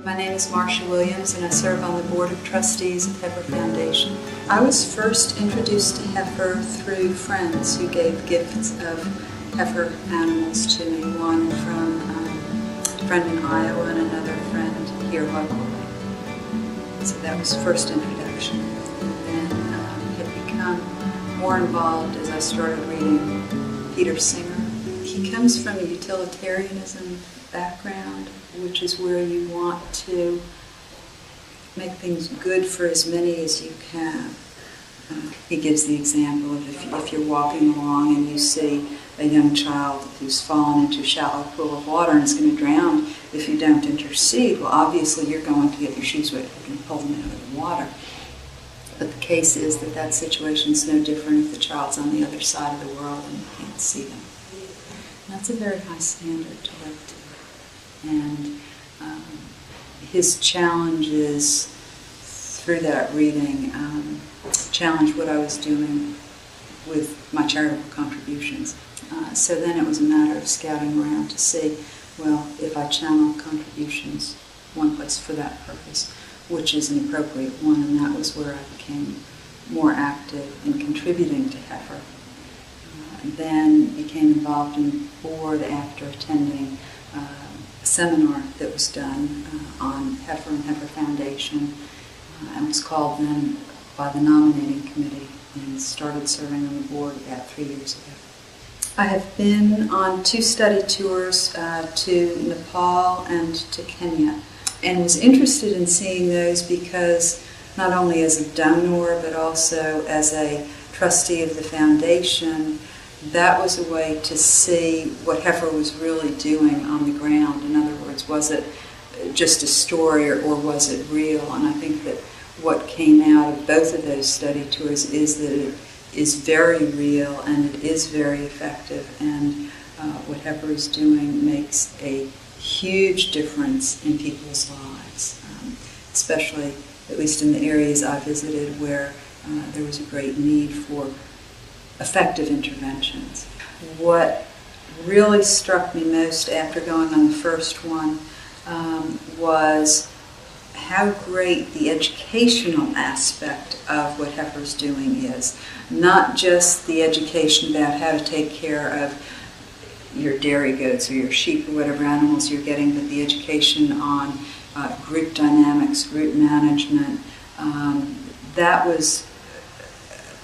My name is Marcia Williams and I serve on the Board of Trustees of Heifer Foundation. I was first introduced to Heifer through friends who gave gifts of heifer animals to me, one from a friend in Iowa and another friend here locally. So that was first introduction. And then had become more involved as I started reading Peter Singer. He comes from a utilitarianism background, which is where you want to make things good for as many as you can. He gives the example of if you're walking along and you see a young child who's fallen into a shallow pool of water and is going to drown if you don't intercede, well, obviously you're going to get your shoes wet and pull them out of the water. But the case is that that situation is no different if the child's on the other side of the world and you can't see them. And that's a very high standard to live to. And his challenges through that reading challenged what I was doing with my charitable contributions. So then it was a matter of scouting around to see, well, if I channel contributions one place for that purpose, which is an appropriate one, and that was where I became more active in contributing to Heifer. Then became involved in the board after attending a seminar that was done on Heifer and Heifer Foundation, and was called then by the nominating committee and started serving on the board about 3 years ago. I have been on 2 study tours to Nepal and to Kenya, and was interested in seeing those because not only as a donor but also as a trustee of the foundation, that was a way to see what Heifer was really doing on the ground. In other words, was it just a story or was it real? And I think that what came out of both of those study tours is that it is very real and it is very effective, and what Heifer is doing makes a huge difference in people's lives, especially at least in the areas I visited where there was a great need for effective interventions. What really struck me most after going on the first one was how great the educational aspect of what Heifer's doing is. Not just the education about how to take care of your dairy goats or your sheep or whatever animals you're getting, but the education on group dynamics, group management. That was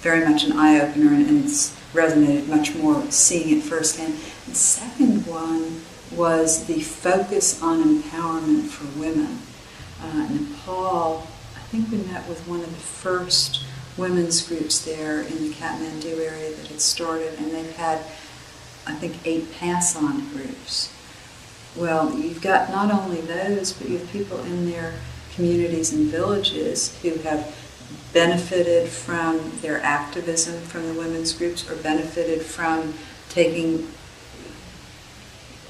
very much an eye-opener, and it's resonated much more seeing it firsthand. The second one was the focus on empowerment for women. Nepal, I think we met with one of the first women's groups there in the Kathmandu area that had started, and they've had, I think, 8 pass-on groups. Well, you've got not only those, but you have people in their communities and villages who have benefited from their activism from the women's groups, or benefited from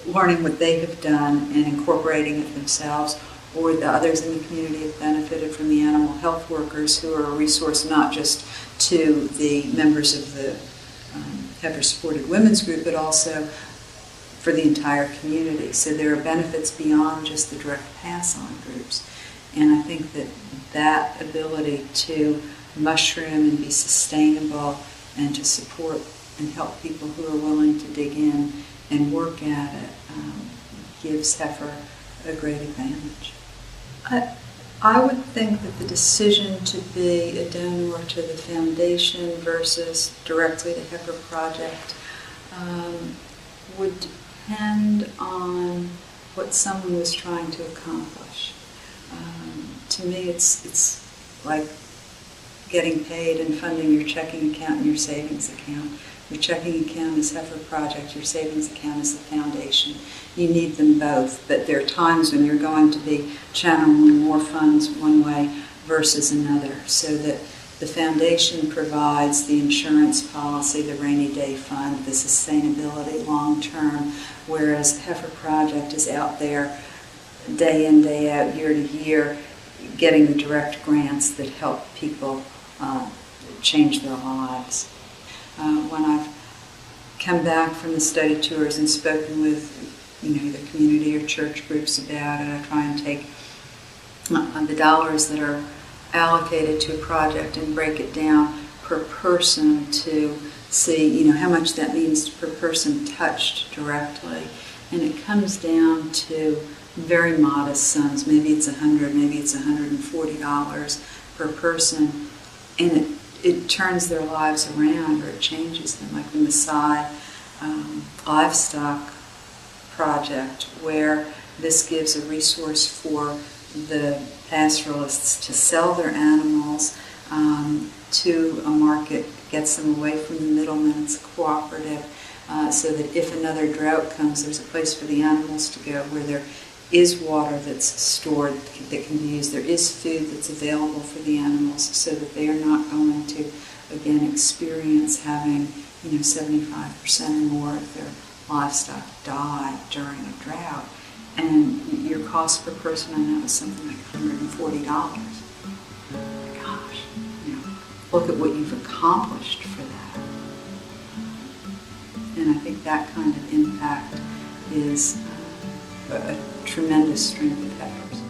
learning what they have done and incorporating it themselves, or the others in the community have benefited from the animal health workers who are a resource not just to the members of the Heifer-supported women's group, but also for the entire community. So there are benefits beyond just the direct pass-on groups. And I think that that ability to mushroom and be sustainable and to support and help people who are willing to dig in and work at it gives Heifer a great advantage. I would think that the decision to be a donor to the foundation versus directly to Heifer Project would depend on what someone was trying to accomplish. To me, it's like getting paid and funding your checking account and your savings account. Your checking account is Heifer Project, your savings account is the foundation. You need them both, but there are times when you're going to be channeling more funds one way versus another, so that the foundation provides the insurance policy, the rainy day fund, the sustainability long term, whereas Heifer Project is out there day in, day out, year to year, getting the direct grants that help people change their lives. When I've come back from the study tours and spoken with either community or church groups about it, I try and take the dollars that are allocated to a project and break it down per person to see, how much that means per person touched directly. And it comes down to very modest sums. Maybe it's $100, maybe it's $140 per person, and it turns their lives around, or it changes them. Like the Maasai livestock project, where this gives a resource for the pastoralists to sell their animals to a market, gets them away from the middlemen. It's cooperative, so that if another drought comes, there's a place for the animals to go, where there is water that's stored that can be used. There is food that's available for the animals, so that they are not going to, again, experience having 75% or more of their livestock die during a drought. And your cost per person, I know, is something like $140. Gosh, look at what you've accomplished for that. And I think that kind of impact is a tremendous strength of Heifer's.